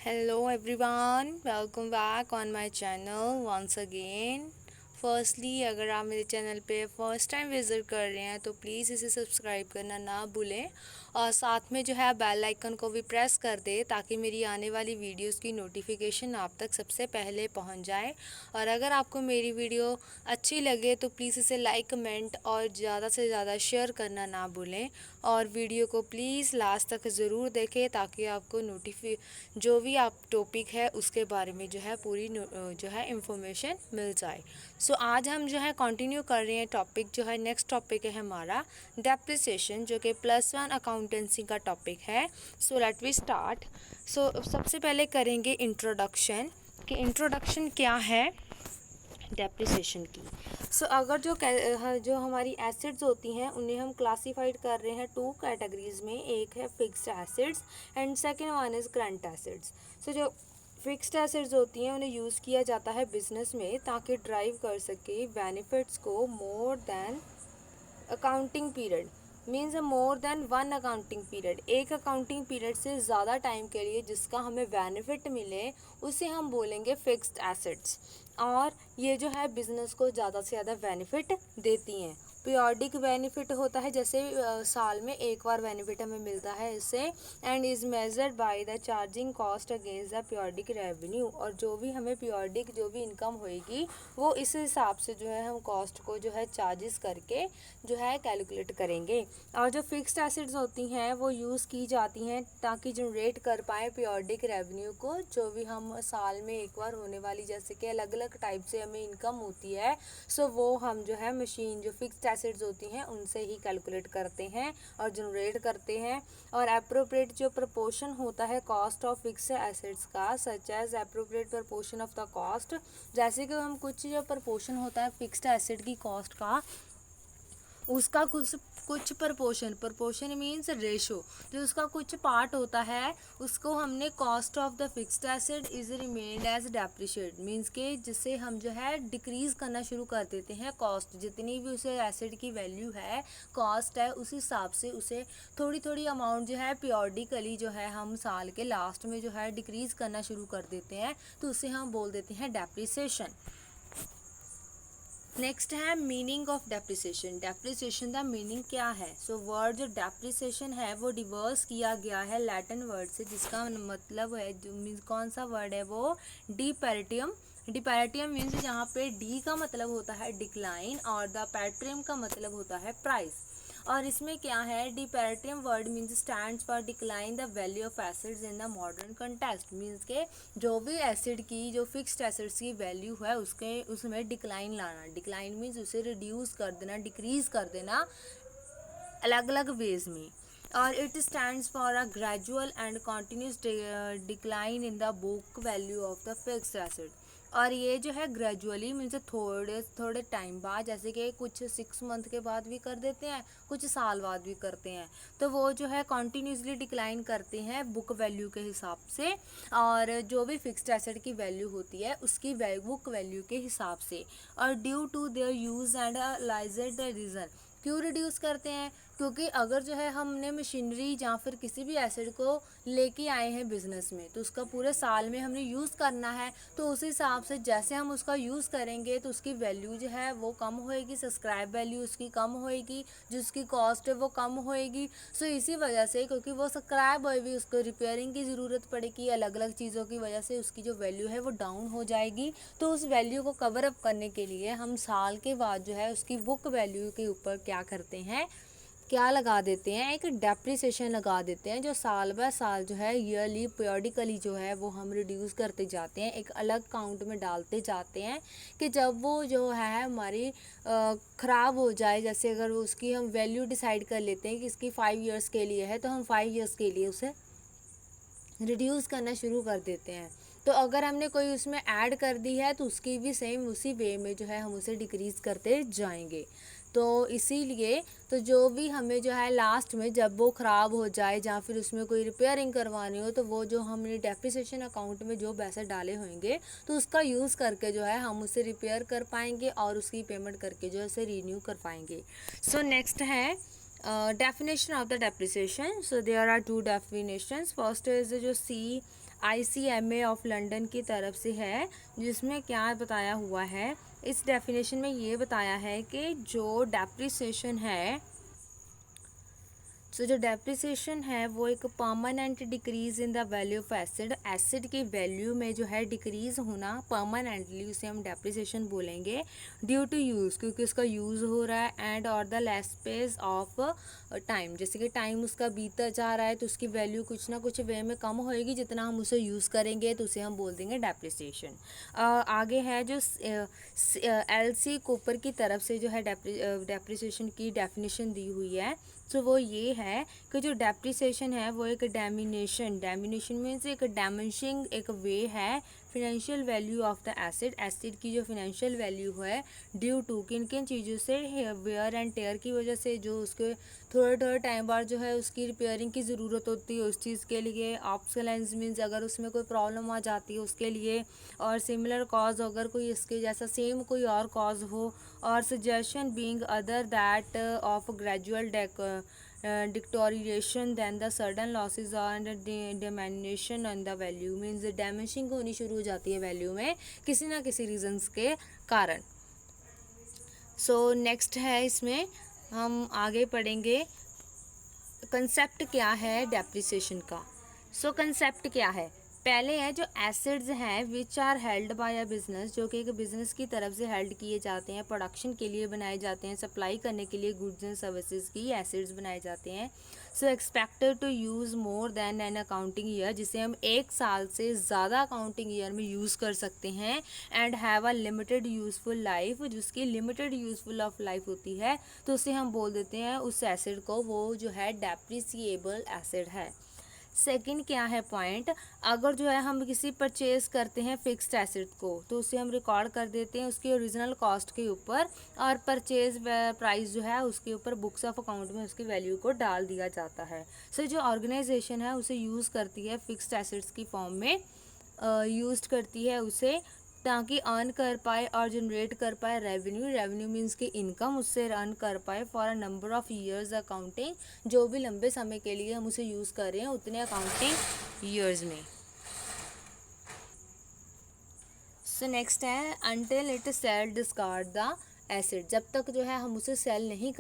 Hello everyone, welcome back on my channel once again. Firstly अगर आप मेरे channel पे फर्स्ट टाइम विज़िट कर रहे हैं तो प्लीज़ इसे सब्सक्राइब करना ना भूलें और साथ में जो है बेल आइकन को भी प्रेस कर दें ताकि मेरी आने वाली वीडियोस की नोटिफिकेशन आप तक सबसे पहले पहुंच जाए। और अगर आपको मेरी वीडियो अच्छी लगे तो प्लीज़ इसे लाइक कमेंट और ज़्यादा से ज़्यादा शेयर करना ना भूलें और वीडियो को प्लीज़ लास्ट तक ज़रूर देखें ताकि आपको जो भी आप टॉपिक है उसके बारे में जो है पूरी जो है इंफॉर्मेशन मिल जाए। सो आज हम जो है कंटिन्यू कर रहे हैं टॉपिक जो है नेक्स्ट टॉपिक है हमारा डेप्रिसिएशन जो कि +1 अकाउंटेंसी का टॉपिक है। So let we start. So सबसे पहले करेंगे इंट्रोडक्शन कि इंट्रोडक्शन क्या है डेप्रिसिएशन की। सो अगर जो हमारी एसिड्स होती हैं उन्हें हम क्लासीफाइड कर रहे हैं 2 कैटेगरीज में। एक है fixed assets and second one is current assets. So जो फिक्स्ड एसिड्स होती हैं उन्हें यूज़ किया जाता है बिजनेस में ताकि ड्राइव कर सके बेनिफिट्स को more than accounting period. Means more than 1 accounting period, एक अकाउंटिंग पीरियड से ज़्यादा टाइम के लिए जिसका हमें बेनिफिट मिले उसे हम बोलेंगे फिक्स्ड एसेट्स। और ये जो है बिज़नेस को ज़्यादा से ज़्यादा बेनिफिट देती हैं। पीरियोडिक बेनिफिट होता है जैसे साल में एक बार बेनिफिट हमें मिलता है इससे and is measured by the charging cost against the periodic revenue. और जो भी हमें पीरियोडिक जो भी इनकम होएगी वो इस हिसाब से जो है हम कॉस्ट को जो है चार्जेस करके जो है कैलकुलेट करेंगे। और जो फिक्स्ड एसिड्स होती हैं वो यूज़ की जाती हैं ताकि जनरेट कर पाएँ पीरियोडिक रेवेन्यू को, जो भी हम साल में एक बार होने वाली जैसे कि अलग अलग टाइप से हमें इनकम होती है। सो वो हम जो है मशीन जो फिक्स्ड एसिड्स होती हैं उनसे ही कैलकुलेट करते हैं और जनरेट करते हैं। और एप्रोप्रिएट जो प्रपोर्शन होता है कॉस्ट ऑफ फिक्स्ड एसिड्स का such as appropriate proportion of the cost, जैसे कि हम कुछ जो प्रपोर्शन होता है फिक्स्ड एसिड की कॉस्ट का उसका कुछ प्रपोर्शन मीन्स रेशो, जो उसका कुछ पार्ट होता है उसको हमने cost of the fixed asset is remained as depreciate, means के जिससे हम जो है डिक्रीज करना शुरू कर देते हैं कॉस्ट, जितनी भी उसे एसिड की वैल्यू है कॉस्ट है उस हिसाब से उसे थोड़ी थोड़ी अमाउंट जो है पीरियोडिकली जो है हम साल के लास्ट में जो है डिक्रीज करना शुरू कर देते हैं, तो उसे हम बोल देते हैं डेप्रिसिएशन। नेक्स्ट है मीनिंग ऑफ डेप्रिसिएशन। डेप्रिसिएशन का मीनिंग क्या है? सो वर्ड जो डेप्रिसिएशन है वो डिवर्स किया गया है लैटिन वर्ड से जिसका मतलब है जो मीन्स कौन सा वर्ड है वो डिपैरिटियम। डिपैरिटियम मीन्स जहाँ पे डी का मतलब होता है डिक्लाइन और द पैट्रियम का मतलब होता है प्राइस। और इसमें क्या है डिपैरिटियम word means stands for decline the value of assets in the modern context, means के जो भी एसिड की जो फिक्स्ड एसिड्स की वैल्यू है उसमें डिक्लाइन लाना। डिक्लाइन मीन्स उसे रिड्यूस कर देना, डिक्रीज कर देना अलग अलग वेज में। और it stands for a gradual and continuous decline in the book value of the fixed acid. और ये जो है ग्रेजुअली मीन्स थोड़े थोड़े टाइम बाद, जैसे कि कुछ 6 मंथ के बाद भी कर देते हैं, कुछ साल बाद भी करते हैं, तो वो जो है कॉन्टीन्यूसली डिक्लाइन करते हैं बुक वैल्यू के हिसाब से। और जो भी फिक्स्ड एसेट की वैल्यू होती है उसकी बुक वैल्यू के हिसाब से। और due to their use and लाइजेड रीज़न, क्यों रिड्यूस करते हैं? क्योंकि अगर जो है हमने मशीनरी या फिर किसी भी एसिड को लेके आए हैं बिजनेस में तो उसका पूरे साल में हमने यूज़ करना है, तो उस हिसाब से जैसे हम उसका यूज़ करेंगे तो उसकी वैल्यू जो है वो कम होएगी, सब्सक्राइब वैल्यू उसकी कम होएगी, जो उसकी कॉस्ट है वो कम होएगी। सो इसी वजह से क्योंकि वो सब्सक्राइब होएगी उसको रिपेयरिंग की ज़रूरत पड़ेगी, अलग अलग चीज़ों की वजह से उसकी जो वैल्यू है वो डाउन हो जाएगी। तो उस वैल्यू को कवर अप करने के लिए हम साल के बाद जो है उसकी बुक वैल्यू के ऊपर क्या करते हैं, क्या लगा देते हैं, एक डेप्रिसिएशन लगा देते हैं, जो साल बाय साल जो है ईयरली पीरियोडिकली जो है वो हम रिड्यूस करते जाते हैं, एक अलग काउंट में डालते जाते हैं कि जब वो जो है हमारी ख़राब हो जाए, जैसे अगर उसकी हम वैल्यू डिसाइड कर लेते हैं कि इसकी 5 ईयर्स के लिए है तो हम 5 ईयर्स के लिए उसे रिड्यूस करना शुरू कर देते हैं। तो अगर हमने कोई उसमें ऐड कर दी है तो उसकी भी सेम उसी वे में जो है हम उसे डिक्रीज़ करते जाएंगे। तो इसीलिए तो जो भी हमें जो है लास्ट में जब वो ख़राब हो जाए या फिर उसमें कोई रिपेयरिंग करवानी हो तो वो जो हमने डेप्रिसिएशन अकाउंट में जो पैसे डाले होंगे तो उसका यूज़ करके जो है हम उसे रिपेयर कर पाएंगे और उसकी पेमेंट करके जो है उसे रीन्यू कर पाएंगे। सो नेक्स्ट है definition of the depreciation. So there are two definitions. First is जो C ICMA ऑफ लंदन की तरफ से है, जिसमें क्या बताया हुआ है, इस डेफिनेशन में ये बताया है कि जो डेप्रिसिएशन है, जो डेप्रिसिएशन है वो एक permanent decrease in the value of acid, acid की वैल्यू में जो है डिक्रीज होना परमानेंटली, उसे हम डेप्रिसिएशन बोलेंगे। ड्यू टू यूज़, क्योंकि उसका यूज़ हो रहा है, एंड और the less space of time, जैसे कि टाइम उसका बीतता जा रहा है तो उसकी वैल्यू कुछ ना कुछ वे में कम होएगी, जितना हम उसे यूज़ करेंगे तो उसे हम बोल देंगे डेप्रिसिएशन। आगे है जो LC कूपर की तरफ से जो है डेप्रिसिएशन की डेफिनेशन दी हुई है, तो वो ये है कि जो डेप्रिसिएशन है वो एक डैमिनेशन मीन्स एक डैमेजिंग एक वे है financial value of the acid, acid की जो फिनेंशियल वैल्यू है ड्यू टू किन किन चीज़ों से, वेयर एंड टेयर की वजह से, जो उसके थोड़े टाइम बाद जो है उसकी रिपेयरिंग की ज़रूरत होती है उस चीज़ के लिए, ऑब्सोलेंस मीन्स अगर उसमें कोई प्रॉब्लम आ जाती है उसके लिए, और सिमिलर कॉज अगर कोई इसके जैसा सेम कोई और कॉज हो, और suggestion being other that of gradual deterioration than the sudden losses or diminution on the value means damaging होनी शुरू हो जाती है वैल्यू में किसी ना किसी रीजंस के कारण। सो नेक्स्ट है, इसमें हम आगे पढ़ेंगे कंसेप्ट क्या है डेप्रिसिएशन का। सो कंसेप्ट क्या है, पहले है जो एसिड्स हैं which are held by a business, जो कि एक बिजनेस की तरफ से हेल्ड किए जाते हैं, प्रोडक्शन के लिए बनाए जाते हैं, सप्लाई करने के लिए गुड्स एंड सर्विसेज की एसिड्स बनाए जाते हैं। So expected to use more than an accounting year, जिसे हम एक साल से ज़्यादा अकाउंटिंग ईयर में यूज़ कर सकते हैं, and have a limited useful life, जिसकी लिमिटेड यूज़फुल ऑफ लाइफ होती है, तो उसे हम बोल देते हैं उस एसिड को वो जो है डेप्रिसिएबल एसिड है। सेकंड क्या है पॉइंट, अगर जो है हम किसी परचेज करते हैं फिक्स्ड एसिड को, तो उसे हम रिकॉर्ड कर देते हैं उसकी ओरिजिनल कॉस्ट के ऊपर, और परचेज प्राइस जो है उसके ऊपर बुक्स ऑफ अकाउंट में उसकी वैल्यू को डाल दिया जाता है। सो जो ऑर्गेनाइजेशन है उसे यूज़ करती है फिक्स्ड एसिड्स की फॉर्म में, यूज करती है उसे ताकि अर्न कर पाए और जनरेट कर पाए रेवेन्यू मीन्स की इनकम, उससे अर्न कर पाए for a number of years accounting, जो भी लंबे समय के लिए हम उसे यूज़ कर रहे हैं उतने अकाउंटिंग ईयर्स में। सो नेक्स्ट है until it sell discard the asset, जब तक जो है हम उसे सेल नहीं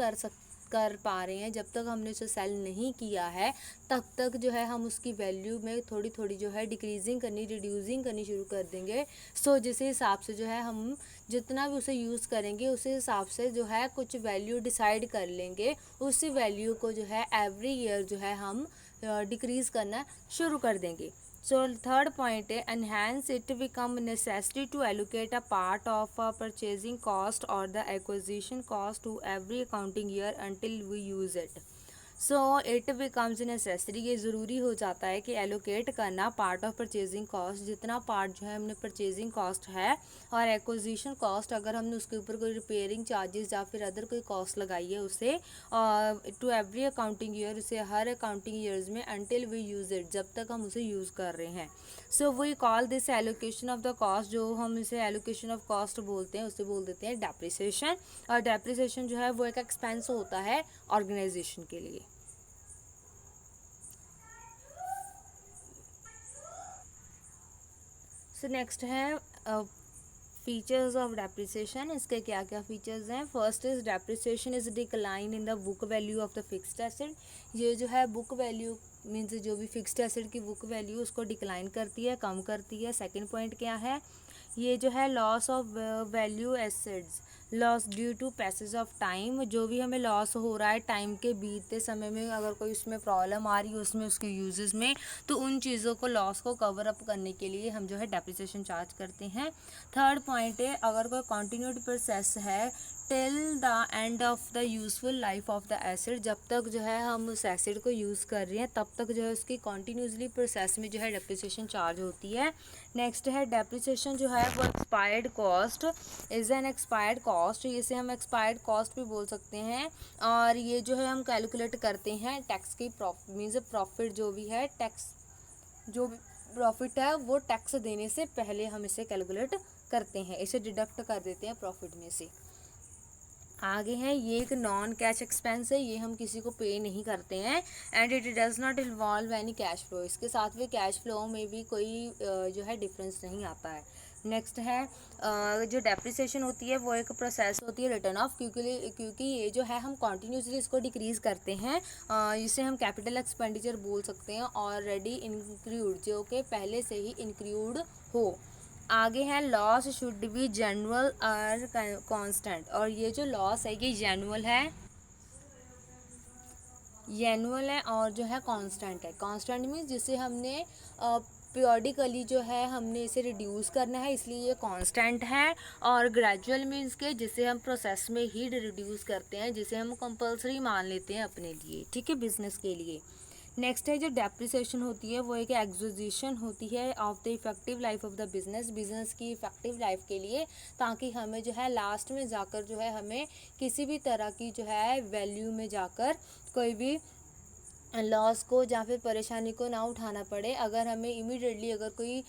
कर पा रहे हैं, जब तक हमने उसे सेल नहीं किया है तब तक जो है हम उसकी वैल्यू में थोड़ी थोड़ी जो है डिक्रीजिंग करनी, रिड्यूसिंग करनी शुरू कर देंगे। सो जिस हिसाब से जो है हम जितना भी उसे यूज़ करेंगे उस हिसाब से जो है कुछ वैल्यू डिसाइड कर लेंगे, उसी वैल्यू को जो है एवरी ईयर जो है हम डिक्रीज़ करना शुरू कर देंगे। So third point है enhance it become necessary to allocate a part of a purchasing cost or the acquisition cost to every accounting year until we use it. So it becomes necessary, ये ज़रूरी हो जाता है कि allocate करना part of purchasing cost, जितना part जो है हमने परचेजिंग कॉस्ट है और एक्विजिशन कॉस्ट, अगर हमने उसके ऊपर कोई रिपेयरिंग चार्जेस या फिर अदर कोई कॉस्ट लगाई है उसे टू एवरी अकाउंटिंग ईयर, उसे हर अकाउंटिंग ईयर्स में अनटिल वी यूज़ इट, जब तक हम उसे यूज़ कर रहे हैं। So we call this allocation of the cost, जो हम इसे एलोकेशन ऑफ कॉस्ट बोलते हैं उसे बोल देते हैं डेप्रिसिएशन, और डेप्रिसिएशन जो है वो एक एक्सपेंस होता है ऑर्गेनाइजेशन के लिए। सो नेक्स्ट है फीचर्स ऑफ डेप्रिसिएशन, इसके क्या क्या फीचर्स हैं। First is depreciation is decline in the book value of the fixed acid, ये जो है बुक वैल्यू मीन्स जो भी फिक्स्ड एसिड की बुक वैल्यू उसको डिक्लाइन करती है, कम करती है। सेकंड पॉइंट क्या है, ये जो है loss of value assets, loss due to passage of time, जो भी हमें लॉस हो रहा है टाइम के बीतते समय में, अगर कोई उसमें प्रॉब्लम आ रही है उसमें उसके यूजेस में, तो उन चीज़ों को लॉस को कवर अप करने के लिए हम जो है डेप्रिसिएशन चार्ज करते हैं। थर्ड पॉइंट है अगर कोई कॉन्टिन्यूड प्रोसेस है till the end of the useful life of the asset, जब तक जो है हम उस एसिड को यूज़ कर रहे हैं तब तक जो है उसकी कॉन्टीन्यूसली प्रोसेस में जो है डेप्रिसिएशन चार्ज होती है। नेक्स्ट है डेप्रिसिएशन जो है वो expired cost is an expired cost, इसे हम एक्सपायर्ड कॉस्ट भी बोल सकते हैं, और ये जो है हम कैलकुलेट करते हैं टैक्स की मीन्स प्रॉफिट जो भी है, टैक्स जो भी प्रॉफिट है वो टैक्स देने से पहले हम इसे कैलकुलेट करते हैं, इसे डिडक्ट कर देते हैं प्रॉफिट में से। आगे है, ये एक नॉन कैश एक्सपेंस है, ये हम किसी को पे नहीं करते हैं। And it does not involve any cash flow, इसके साथ भी कैश फ्लो में भी कोई जो है डिफरेंस नहीं आता है। नेक्स्ट है जो डेप्रिसिएशन होती है वो एक प्रोसेस होती है रिटर्न ऑफ, क्योंकि ये जो है हम कॉन्टीन्यूसली इसको डिक्रीज़ करते हैं, जिसे हम कैपिटल एक्सपेंडिचर बोल सकते हैं, ऑलरेडी इंक्लूड, जो कि पहले से ही इंक्लूड हो। आगे है लॉस शुड बी जेनुअल और कांस्टेंट, और ये जो लॉस है ये जेनुअल है और जो है कांस्टेंट है। कांस्टेंट मीन्स जिसे हमने पीरियडिकली जो है हमने इसे रिड्यूस करना है, इसलिए ये कांस्टेंट है। और ग्रेजुअल मीन्स के जिसे हम प्रोसेस में ही रिड्यूस करते हैं, जिसे हम कंपलसरी मान लेते हैं अपने लिए, ठीक है, बिजनेस के लिए। नेक्स्ट है जो डेप्रिसिएशन होती है वो एक एक्विजिशन होती है of the effective life of the business की इफेक्टिव लाइफ के लिए, ताकि हमें जो है लास्ट में जाकर जो है हमें किसी भी तरह की जो है वैल्यू में जाकर कोई भी लॉस को या फिर परेशानी को ना उठाना पड़े। अगर हमें इमीडिएटली अगर कोई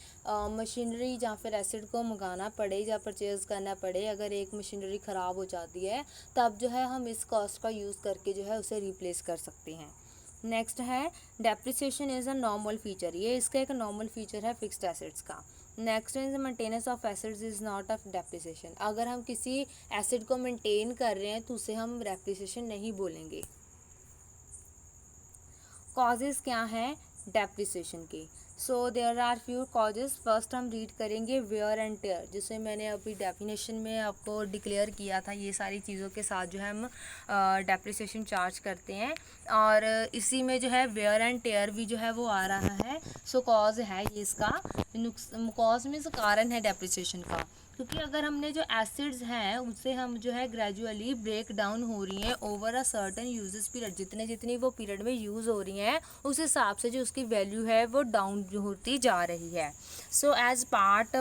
मशीनरी या फिर एसिड को मंगाना पड़े या परचेज़ करना पड़े, अगर एक मशीनरी ख़राब हो जाती है, तब जो है हम इस कॉस्ट का यूज़ करके जो है उसे रिप्लेस कर सकते हैं। नेक्स्ट है depreciation is a normal feature, ये इसका एक नॉर्मल फीचर है फिक्स्ड एसेट्स का। Next is maintenance of acids is not of depreciation, अगर हम किसी एसिड को मेंटेन कर रहे हैं तो उसे हम डेप्रिसिएशन नहीं बोलेंगे। कॉजेज़ क्या हैं डेप्रिसिएशन के? So there are few causes. First हम रीड करेंगे वेयर एंड टेयर, जिसे मैंने अभी डेफिनेशन में आपको डिक्लेयर किया था, ये सारी चीज़ों के साथ जो है हम डेप्रिसिएशन चार्ज करते हैं, और इसी में जो है वेयर एंड टेयर भी जो है वो आ रहा है। सो कॉज है ये इसका, कॉज मीन्स कारण है डेप्रिसिएशन का, क्योंकि अगर हमने जो एसिड्स हैं उनसे हम जो है ग्रेजुअली ब्रेक डाउन हो रही हैं over a certain uses period, जितनी वो पीरियड में यूज़ हो रही हैं उस हिसाब से जो उसकी वैल्यू है वो डाउन होती जा रही है। So as part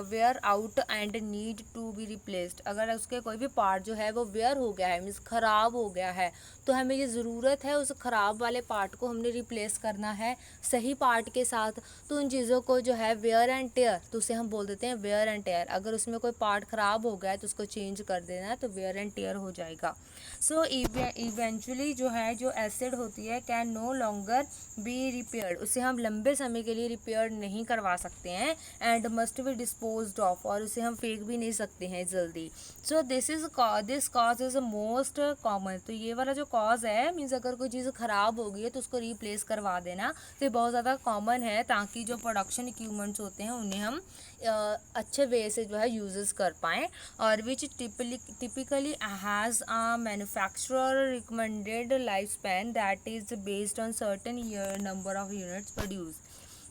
wear out and need to be replaced, अगर उसके कोई भी पार्ट जो है वो वेयर हो गया है, मीन्स ख़राब हो गया है, तो हमें ये ज़रूरत है उस ख़राब वाले पार्ट को हमने रिप्लेस करना है सही पार्ट के साथ। तो उन चीज़ों को जो है वेयर एंड टेयर, तो उसे हम बोल देते हैं वेयर एंड टेयर। अगर उसमें कोई पार्ट ख़राब हो गया है तो उसको चेंज कर देना है, तो वेयर एंड टेयर हो जाएगा। सो इवेंचुअली जो है जो एसिड होती है can no longer be repaired, उसे हम लंबे समय के लिए रिपेयर नहीं करवा सकते हैं, and must be disposed of, और उसे हम फेंक भी नहीं सकते हैं जल्दी। So this cause is most common, तो ये वाला जो कॉज है मीन्स अगर कोई चीज़ ख़राब हो गई है तो उसको रिप्लेस करवा देना, तो ये बहुत ज़्यादा कॉमन है, ताकि जो प्रोडक्शन इक्विपमेंट्स होते हैं उन्हें हम अच्छे वे से जो है यूजेस कर पाएँ, और which typically has a manufacturer recommended life span that is based on certain number of units produce,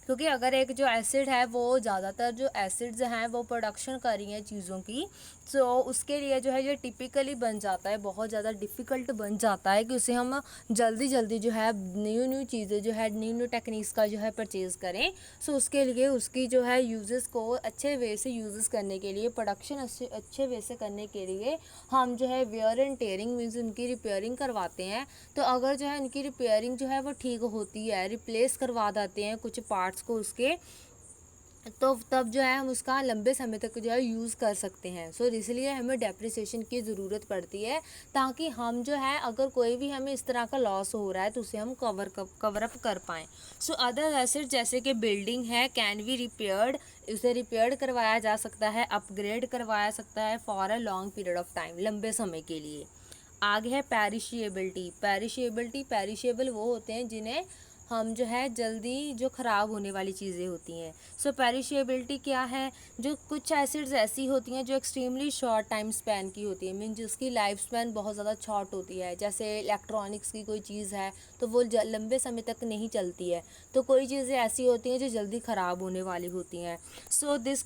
क्योंकि अगर एक जो एसिड है वो ज़्यादातर जो एसिड्स हैं वो प्रोडक्शन कर रही हैं चीज़ों की, तो उसके लिए जो है ये टिपिकली बन जाता है, बहुत ज़्यादा डिफ़िकल्ट बन जाता है कि उसे हम जल्दी जल्दी जो है न्यू चीज़ें जो है न्यू टेक्निक्स का जो है परचेज़ करें। सो उसके लिए उसकी जो है यूज़ेस को अच्छे वे से यूज़ करने के लिए, प्रोडक्शन अच्छे वे से करने के लिए हम जो है वेयर एंड टेयरिंग मीन्स उनकी रिपेयरिंग करवाते हैं। तो अगर जो है उनकी रिपेयरिंग जो है वो ठीक होती है, रिप्लेस करवा देते हैं कुछ पार्ट्स को उसके, तो तब जो है हम उसका लंबे समय तक जो है यूज़ कर सकते हैं। सो इसलिए हमें डेप्रिसिएशन की ज़रूरत पड़ती है, ताकि हम जो है अगर कोई भी हमें इस तरह का लॉस हो रहा है तो उसे हम कवर अप कर पाएँ। सो अदर एसेट जैसे कि बिल्डिंग है कैन बी रिपेयर्ड, उसे रिपेयर्ड करवाया जा सकता है, अपग्रेड करवाया सकता है for a long period of time, लंबे समय के लिए। आगे है पेरिशेबल वो होते हैं जिन्हें हम जो है जल्दी जो ख़राब होने वाली चीज़ें होती हैं। सो पेरिशेबिलिटी क्या है? जो कुछ एसिड्स ऐसी होती हैं जो एक्सट्रीमली शॉर्ट टाइम स्पैन की होती है, मीन जिसकी लाइफ स्पैन बहुत ज़्यादा शॉर्ट होती है, जैसे इलेक्ट्रॉनिक्स की कोई चीज़ है तो वो लंबे समय तक नहीं चलती है, तो कोई चीज़ें ऐसी होती हैं जो जल्दी ख़राब होने वाली होती हैं। सो इस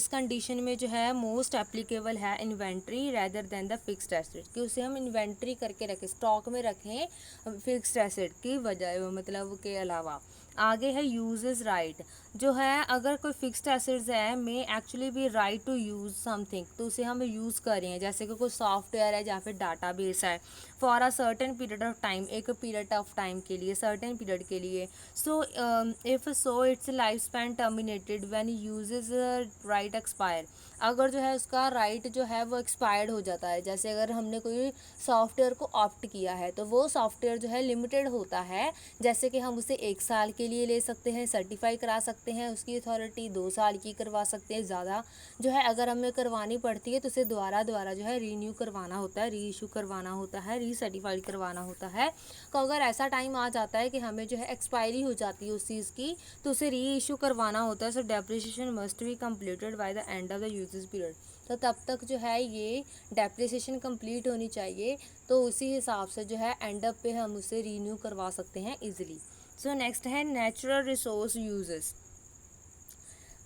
कंडीशन में जो है मोस्ट एप्लीकेबल है inventory rather than the fixed asset, कि उसे हम इन्वेंट्री करके रखें, स्टॉक में रखें फिक्स्ड एसेट की वजह मतलब के अलावा। आगे है यूजेस राइट, जो है अगर कोई फिक्स्ड एसेट्स है मे एक्चुअली भी राइट टू यूज़ समथिंग, तो उसे हम यूज़ कर रहे हैं, जैसे कि कोई सॉफ्टवेयर है या फिर डाटाबेस है for a certain period of time, एक पीरियड ऑफ टाइम के लिए, सर्टेन पीरियड के लिए। So if so it's life span terminated when uses right expire, अगर जो है उसका राइट जो है वो एक्सपायर्ड हो जाता है, जैसे अगर हमने कोई सॉफ्टवेयर को ऑप्ट किया है तो वो सॉफ्टवेयर जो है लिमिटेड होता है, जैसे कि हम उसे 1 साल के लिए ले सकते हैं, सर्टिफाई करा सकते हैं, उसकी अथॉरिटी 2 साल की करवा सकते हैं, ज़्यादा जो है अगर हमें करवानी पड़ती है तो उसे दोबारा जो है रीन्यू करवाना होता है, री इशू करवाना होता है, रीसर्टिफाइड करवाना होता है। तो अगर ऐसा टाइम आ जाता है कि हमें जो है एक्सपायरी हो जाती है उस चीज़ की, तो उसे री इशू करवाना होता है। सो depreciation must be completed by the end of the uses period, तो तब तक जो है ये डेप्रिसिएशन कंप्लीट होनी चाहिए, तो उसी हिसाब से जो है एंड अप पे हम उसे रीन्यू करवा सकते हैं इजीली। सो नेक्स्ट है नेचुरल रिसोर्स यूजेस।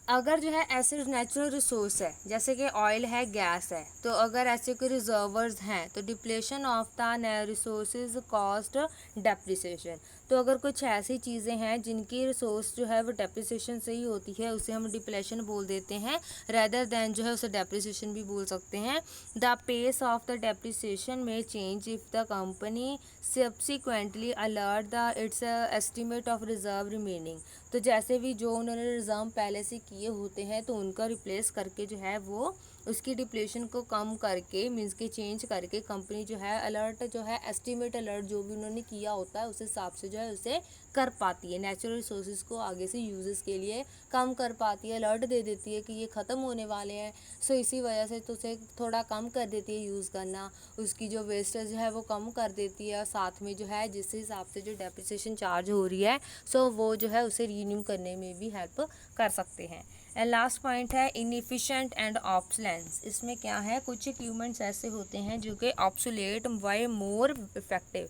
अगर जो है ऐसे नेचुरल रिसोर्स है जैसे कि ऑयल है, गैस है, तो अगर ऐसे कोई रिजर्वर्स हैं तो depletion of the resources cost depreciation, तो अगर कुछ ऐसी चीज़ें हैं जिनकी रिसोर्स जो है वो डेप्रिसिएशन से ही होती है उसे हम डिप्लेशन बोल देते हैं, रेदर देन जो है उसे डेप्रिसिएशन भी बोल सकते हैं। The pace of the depreciation में change if the company subsequently alert the its estimate of reserve remaining, तो जैसे भी जो उन्होंने रिजर्व पहले से किए होते हैं तो उनका रिप्लेस करके जो है वो उसकी डिप्लेशन को कम करके मीन्स के चेंज करके कंपनी जो है अलर्ट जो है एस्टिमेट अलर्ट जो भी उन्होंने किया होता है उस हिसाब से जो है उसे कर पाती है, नेचुरल रिसोर्सेज को आगे से यूजेस के लिए कम कर पाती है, अलर्ट दे देती है कि ये ख़त्म होने वाले हैं। सो इसी वजह से तो उसे थोड़ा कम कर देती है यूज़ करना, उसकी जो वेस्टेज है वो कम कर देती है, और साथ में जो है जिस हिसाब से जो डेप्रिसिएशन चार्ज हो रही है सो वो जो है उसे रीन्यू करने में भी हेल्प कर सकते हैं। एंड लास्ट पॉइंट है इनएफिशिएंट एंड ऑब्सोलेंस। इसमें क्या है, कुछ इक्विपमेंट्स ऐसे होते हैं जो कि ऑब्सोलेट बाय मोर इफेक्टिव,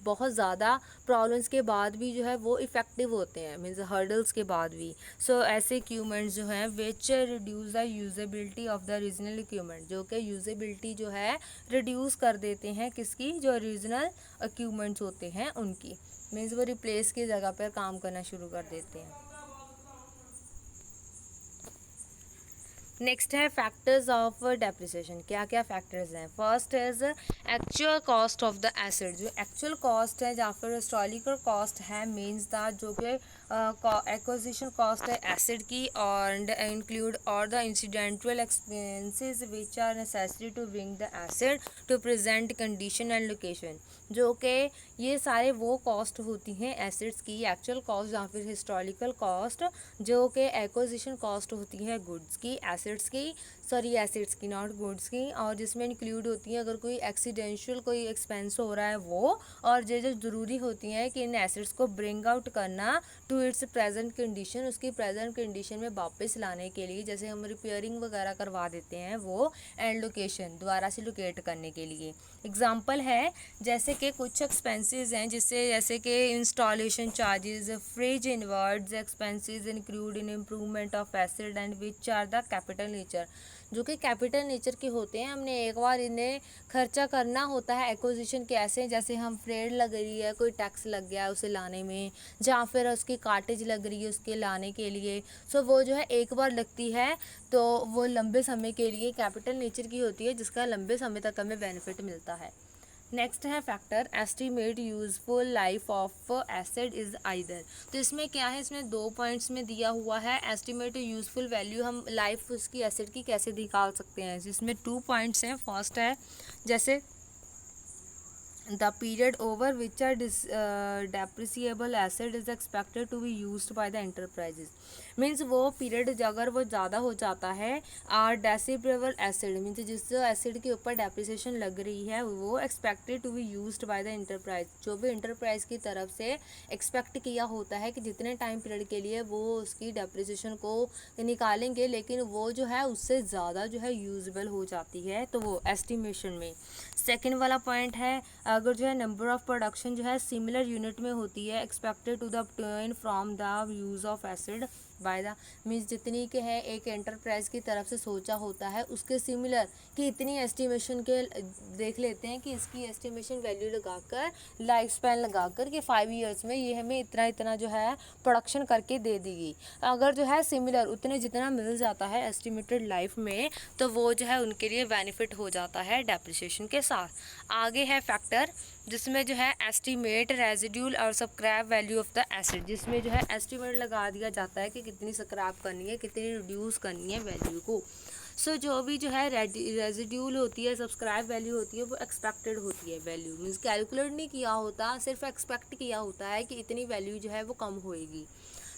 बहुत ज़्यादा प्रॉब्लम्स के बाद भी जो है वो इफ़ेक्टिव होते हैं, मीन्स हर्डल्स के बाद भी। सो ऐसे इक्विपमेंट्स जो हैं which reduce the usability of the regional equipment, जो कि यूजेबिलिटी जो है रिड्यूस कर देते हैं किसकी, जो रीजनल इक्विपमेंट्स होते हैं उनकी, मीन्स वो रिप्लेस की जगह पर काम करना शुरू कर देते हैं। नेक्स्ट है फैक्टर्स ऑफ डेप्रिसिएशन, क्या क्या फैक्टर्स हैं। First is actual cost of the asset, जो एक्चुअल कॉस्ट है या फिर हिस्टोरिकल कॉस्ट है मीन्स दैट जो कि एक्विजिशन कॉस्ट है एसेट की, और इंक्लूड और the incidental expenses which are necessary to bring the asset to present condition and location, जो कि ये सारे वो कॉस्ट होती हैं एसेट्स की, एक्चुअल कॉस्ट या फिर हिस्टोरिकल कॉस्ट, जो कि एक्विजिशन कॉस्ट होती है गुड्स की, एसेट्स की, सॉरी एसेट्स की नॉट गुड्स की, और जिसमें इंक्लूड होती है अगर कोई एक्सीडेंशियल कोई एक्सपेंस हो रहा है वो, और जो ज़रूरी होती हैं कि इन एसेट्स को ब्रिंग आउट करना टू इट्स प्रेजेंट कंडीशन, उसकी प्रेजेंट कंडीशन में वापस लाने के लिए, जैसे हम रिपेयरिंग वगैरह करवा देते हैं वो, एंड लोकेशन दोबारा से लोकेट करने के लिए। एग्जाम्पल है जैसे कि कुछ एक्सपेंसेस हैं जिससे, जैसे कि installation charges, freight inwards expenses include in improvement of asset and which are the capital nature, जो कि कैपिटल नेचर के होते हैं, हमने एक बार इन्हें खर्चा करना होता है एक्विजिशन के, ऐसे जैसे हम फ्रेड लग रही है, कोई टैक्स लग गया है उसे लाने में, या फिर उसकी कार्टेज लग रही है उसके लाने के लिए, सो वो जो है एक बार लगती है, तो वो लंबे समय के लिए कैपिटल नेचर की होती है जिसका लंबे समय तक हमें बेनिफिट मिलता है। नेक्स्ट है factor estimate useful life of asset is either, तो इसमें क्या है, इसमें 2 पॉइंट्स में दिया हुआ है एस्टिमेट यूजफुल वैल्यू, हम लाइफ उसकी एसेट की कैसे निकाल सकते हैं, जिसमें 2 पॉइंट्स हैं। फर्स्ट है जैसे the period over which are depreciable asset is expected to be used by the enterprises, means वो पीरियड अगर वो ज़्यादा हो जाता है, आर डेप्रिसिएबल एसेट मीन्स जिस एसेट के ऊपर डेप्रिसिएशन लग रही है वो expected to be used by the enterprise, जो भी एंटरप्राइज की तरफ से एक्सपेक्ट किया होता है कि जितने टाइम पीरियड के लिए वो उसकी डेप्रिसिएशन को निकालेंगे, लेकिन वो जो है उससे ज़्यादा जो है यूजेबल हो जाती है, तो वो एस्टिमेशन में। सेकेंड वाला पॉइंट है अगर जो है नंबर ऑफ प्रोडक्शन जो है सिमिलर यूनिट में होती है expected to the obtain from the use of asset by the means जितनी के है एक एंटरप्राइज की तरफ से सोचा होता है उसके सिमिलर कि इतनी एस्टिमेशन के देख लेते हैं कि इसकी एस्टिमेशन वैल्यू लगाकर लाइफ स्पैन लगाकर कि 5 ईयर्स में ये हमें इतना इतना जो है प्रोडक्शन करके दे देगी। अगर जो है सिमिलर उतने जितना मिल जाता है एस्टिमेटेड लाइफ में तो वो जो है उनके लिए बेनिफिट हो जाता है डेप्रिसिएशन के साथ। आगे है फैक्टर जिसमें जो है एस्टिमेट रेजिड्यूल और scrap value of the asset, जिसमें जो है एस्टिमेट लगा दिया जाता है कि कितनी स्क्रैप करनी है, कितनी रिड्यूस करनी है वैल्यू को। सो जो भी जो है रेजिड्यूल होती है, सब्सक्राइब वैल्यू होती है, वो एक्सपेक्टेड होती है वैल्यू, मीन्स कैलकुलेट नहीं किया होता, सिर्फ एक्सपेक्ट किया होता है कि इतनी वैल्यू जो है वो कम होएगी।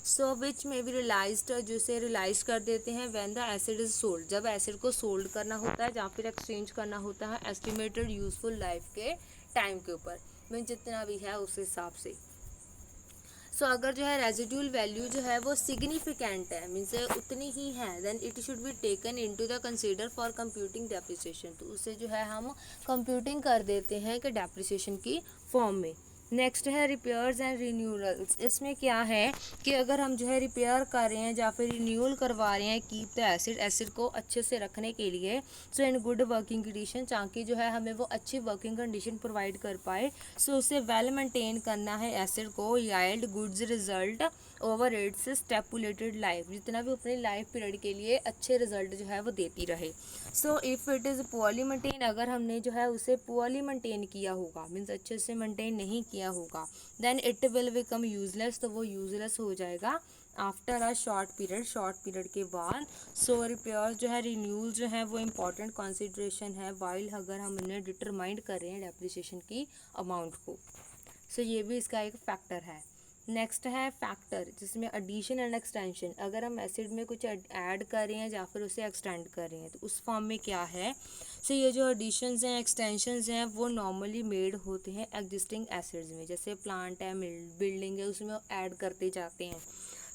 सो विच में भी रियलाइज्ड, जिसे रियलाइज कर देते हैं when the acid is sold, जब एसिड को सोल्ड करना होता है या फिर एक्सचेंज करना होता है एस्टिमेटेड यूजफुल लाइफ के टाइम के ऊपर, मीन जितना भी है उस हिसाब से। सो अगर जो है रेजिड्यूल वैल्यू जो है वो सिग्निफिकेंट है, मीन्स उतनी ही है, then it should be taken into the consider for computing depreciation, तो उसे जो है हम कंप्यूटिंग कर देते हैं कि डेप्रिसिएशन की फॉर्म में। नेक्स्ट है रिपेयर्स एंड रिन्यूअल्स। इसमें क्या है कि अगर हम जो है रिपेयर कर रहे हैं या फिर रिन्यूअल करवा रहे हैं कीप द एसिड को अच्छे से रखने के लिए, सो इन गुड वर्किंग कंडीशन, ताकि जो है हमें वो अच्छी वर्किंग कंडीशन प्रोवाइड कर पाए। सो उसे वेल मेंटेन करना है एसिड को, yield goods result over its stipulated life, जितना भी अपने लाइफ पीरियड के लिए अच्छे रिजल्ट जो है वो देती रहे। So if it is poorly maintain, अगर हमने जो है उसे पुअरली मेंटेन किया होगा, मीन्स अच्छे से मेंटेन नहीं किया होगा, then it will become useless, तो वो यूजलेस हो जाएगा आफ्टर अ शॉर्ट पीरियड के बाद। सो रिपेयर जो है रिन्यूअल जो है वो इम्पॉर्टेंट कंसिडरेशन है वाइल अगर हम उन्हें डिटरमाइन कर रहे हैं डेप्रिसिएशन की अमाउंट को। सो ये भी इसका एक फैक्टर है। नेक्स्ट है फैक्टर जिसमें एडिशन एंड एक्सटेंशन, अगर हम एसिड में कुछ ऐड कर रहे हैं या फिर उसे एक्सटेंड कर रहे हैं तो उस फॉर्म में क्या है। सो ये जो एडिशंस हैं एक्सटेंशंस हैं वो नॉर्मली मेड होते हैं एग्जिस्टिंग एसिड्स में, जैसे प्लांट है, बिल्डिंग है, उसमें ऐड करते जाते हैं।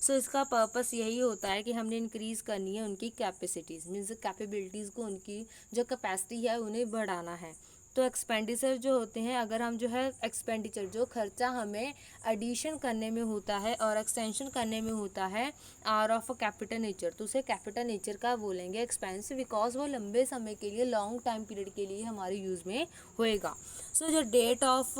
सो इसका पर्पस यही होता है कि हमने इंक्रीज़ करनी है उनकी कैपेसिटीज़, मीन्स कैपेबिलिटीज़ को, उनकी जो कैपेसिटी है उन्हें बढ़ाना है। तो एक्सपेंडिचर जो होते हैं, अगर हम जो है एक्सपेंडिचर जो खर्चा हमें एडिशन करने में होता है और एक्सटेंशन करने में होता है are of a capital nature, तो उसे कैपिटल नेचर का बोलेंगे एक्सपेंस, बिकॉज वो लंबे समय के लिए लॉन्ग टाइम पीरियड के लिए हमारे यूज़ में होएगा। सो जो date of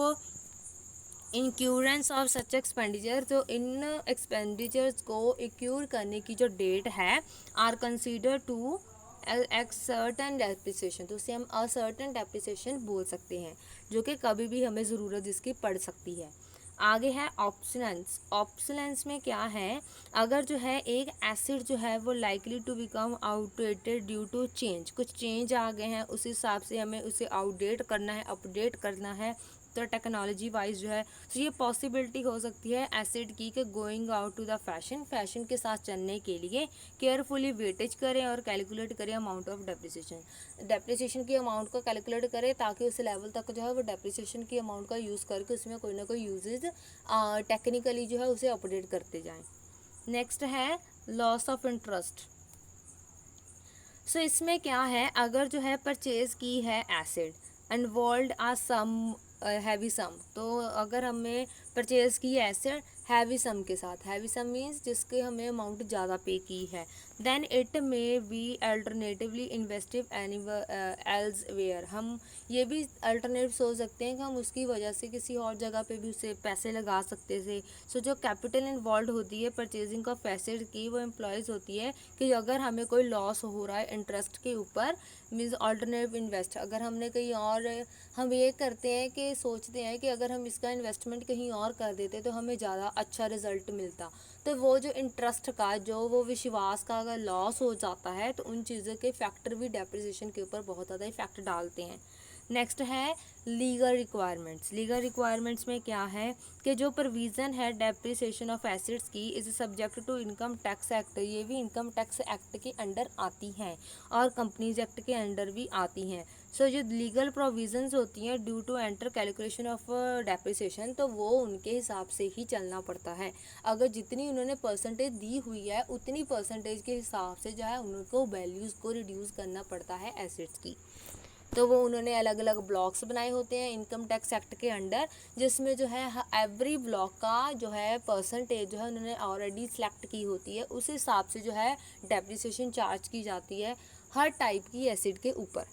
incurrence of such expenditure, तो इन एक्सपेंडिचर्स को एक्यूर करने की जो डेट है are consider to certain depreciation, तो उसे हम असर्टन डेप्रिसिएशन बोल सकते हैं, जो कि कभी भी हमें ज़रूरत इसकी पड़ सकती है। आगे है ऑप्शनेंस। ऑप्शनेंस में क्या है, अगर जो है एक एसिड जो है वो likely to become outdated due to change, कुछ चेंज आ गए हैं उस हिसाब से हमें उसे आउटडेट करना है, अपडेट करना है, तो टेक्नोलॉजी वाइज जो है, तो ये पॉसिबिलिटी हो सकती है एसिड की कि going out to the fashion के साथ चलने के लिए केयरफुली वेटेज करें और कैलकुलेट करें अमाउंट ऑफ डेप्रिसिएशन की अमाउंट को कैलकुलेट करें, ताकि उस लेवल तक जो है वो डेप्रिसिएशन की अमाउंट का यूज़ करके उसमें कोई ना कोई यूजेज टेक्निकली जो है उसे अपडेट करते जाएँ। नेक्स्ट है लॉस ऑफ इंटरेस्ट। सो इसमें क्या है, अगर जो है परचेज की है एसिड इन्वॉल्व आ सम हैवी सम, तो अगर हमें परचेज़ की है एसिड हैवी सम के साथ, हैवी सम मीन्स जिसके हमें अमाउंट ज़्यादा पे की है, then it may be alternatively invested elsewhere, हम ये भी अल्टरनेटिव सोच सकते हैं कि हम उसकी वजह से किसी और जगह पे भी उसे पैसे लगा सकते थे। सो जो कैपिटल इन्वॉल्व होती है परचेजिंग ऑफ एसिड की, वो एम्प्लॉयज़ होती है कि अगर हमें कोई लॉस हो रहा है इंटरेस्ट के ऊपर, मीन्स अल्टरनेटिव इन्वेस्ट, अगर हमने कहीं और, हम ये करते हैं कि सोचते हैं कि अगर हम इसका इन्वेस्टमेंट कहीं और कर देते तो हमें ज़्यादा अच्छा रिजल्ट मिलता, तो वो जो इंटरेस्ट का जो वो विश्वास का अगर लॉस हो जाता है तो उन चीज़ों के फैक्टर भी डेप्रिसिएशन के ऊपर बहुत ज़्यादा इफेक्ट डालते हैं। नेक्स्ट है लीगल रिक्वायरमेंट्स। लीगल रिक्वायरमेंट्स में क्या है कि जो प्रोविज़न है डेप्रिसिएशन ऑफ एसेट्स की is subject to income tax act, ये भी इनकम टैक्स एक्ट के अंडर आती हैं और कंपनीज एक्ट के अंडर भी आती हैं। सो जो लीगल प्रोविजंस होती हैं due to enter calculation of depreciation, तो वो उनके हिसाब से ही चलना पड़ता है, अगर जितनी उन्होंने परसेंटेज दी हुई है उतनी परसेंटेज के हिसाब से जो है उनको वैल्यूज़ को रिड्यूस करना पड़ता है एसेट्स की। तो वो उन्होंने अलग अलग ब्लॉक्स बनाए होते हैं इनकम टैक्स एक्ट के अंडर, जिसमें जो है एवरी ब्लॉक का जो है परसेंटेज जो है उन्होंने ऑलरेडी सेलेक्ट की होती है, उस हिसाब से जो है डेप्रिसिएशन चार्ज की जाती है हर टाइप की एसिड के ऊपर।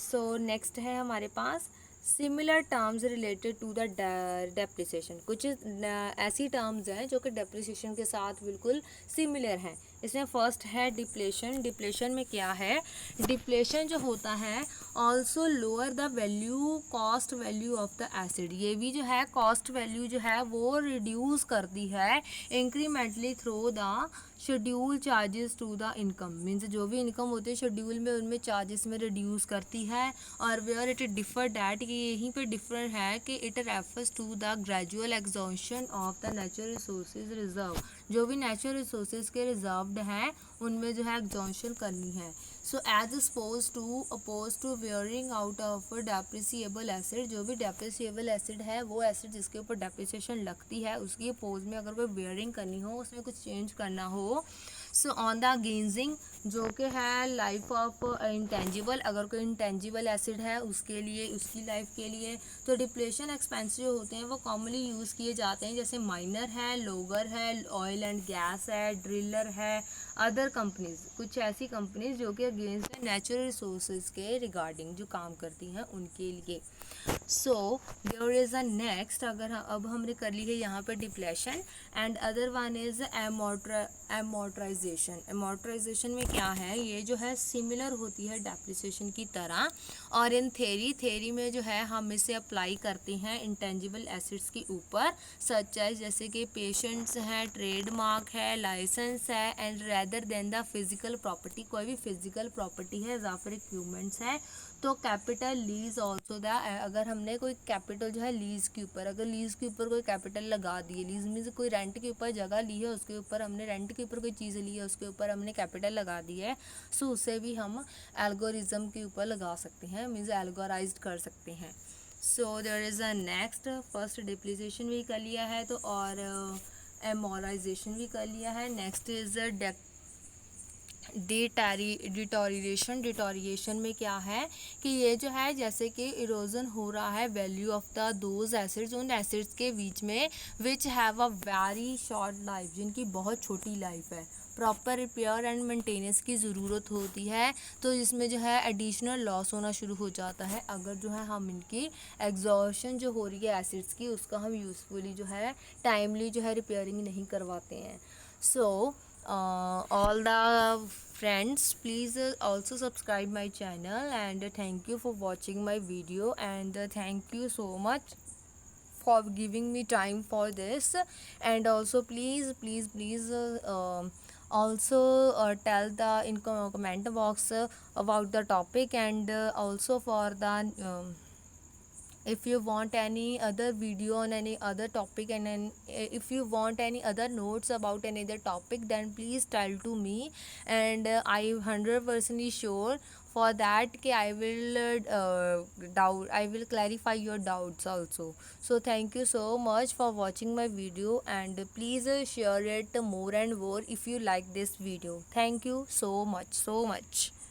सो नेक्स्ट है हमारे पास similar terms related to the depreciation. कुछ ऐसी टर्म्स हैं जो कि डेप्रिसिएशन के साथ बिल्कुल सिमिलर हैं। इसमें फर्स्ट है डिप्लेशन। डिप्लेशन में क्या है, डिप्लेशन जो होता है also lower the value cost value of the acid. ये भी जो है कॉस्ट वैल्यू जो है वो रिड्यूस करती है incrementally through the schedule charges to the income. Means जो भी इनकम होती है शेड्यूल में उनमें चार्जेस में रिड्यूस करती है। और वेयर इट डिफर डैट, कि यहीं पे डिफर है कि it refers to the gradual exhaustion of the natural resources reserve. जो भी नेचुरल रिसोर्सेज के रिजर्व्ड हैं उनमें जो है एग्जॉशन करनी है। So as opposed to wearing out of depreciable asset. जो भी डेप्रिसिएबल एसिड है वो एसिड जिसके ऊपर डेप्रिसिएशन लगती है उसकी अपोज में अगर कोई वेयरिंग करनी हो, उसमें कुछ चेंज करना हो, सो ऑन द गेंजिंग जो कि है लाइफ ऑफ इंटेंजिबल, अगर कोई इंटेंजिबल एसिड है उसके लिए उसकी लाइफ के लिए, तो डिप्लेशन एक्सपेंस जो होते हैं वो कॉमनली यूज़ किए जाते हैं। जैसे माइनर है, लोगर है, ऑयल एंड गैस है, ड्रिलर है, अदर कंपनीज, कुछ ऐसी कंपनीज जो कि अगेंस्ट नेचुरल रिसोर्सेज के रिगार्डिंग जो काम करती हैं उनके लिए। So there is a next, अगर अब हमने कर ली है यहाँ पर depletion, and other one is amortization. Amortization में क्या है, ये जो है सिमिलर होती है डेप्रिसिएशन की तरह, और इन थेरी में जो है हम इसे अप्लाई करते हैं इंटेंजिबल एसिड्स के ऊपर, सच एज जैसे कि पेशेंट्स हैं, ट्रेडमार्क है, लाइसेंस है, and rather than the physical property. कोई भी फिजिकल प्रॉपर्टी है या फिर इक्विपमेंट्स है, तो कैपिटल लीज ऑल्सो द, अगर हमने कोई कैपिटल जो है लीज के ऊपर, अगर लीज के ऊपर कोई कैपिटल लगा दिए, लीज मीन्स कोई रेंट के ऊपर जगह ली है उसके ऊपर हमने, रेंट के ऊपर कोई चीज़ ली है उसके ऊपर हमने कैपिटल लगा दी है, सो उसे भी हम एल्गोरिज्म के ऊपर लगा सकते हैं, मीन्स एल्गोराइज्ड कर सकते हैं। So there is a next, first depreciation भी कर लिया है तो, और एमोराइजेशन भी कर लिया है। Next is deterioration. डिटोरिएशन में क्या है कि ये जो है जैसे कि इरोजन हो रहा है value of the those acids, उन एसिड्स के बीच में which have a very short life, जिनकी बहुत छोटी लाइफ है, प्रॉपर रिपेयर एंड मेंटेनेंस की ज़रूरत होती है, तो इसमें जो है एडिशनल लॉस होना शुरू हो जाता है अगर जो है हम इनकी एग्जॉशन जो हो रही है एसिड्स की उसका हम यूज़फुली जो है टाइमली जो है रिपेयरिंग नहीं करवाते हैं। सो all the friends, please also subscribe my channel, and thank you for watching my video, and thank you so much for giving me time for this. And also please also tell the in comment box about the topic, and also for the if you want any other video on any other topic, and then if you want any other notes about any other topic, then please tell to me, and I 100% sure for that कि I will clarify your doubts also. So thank you so much for watching my video, and please share it more and more if you like this video. Thank you so much.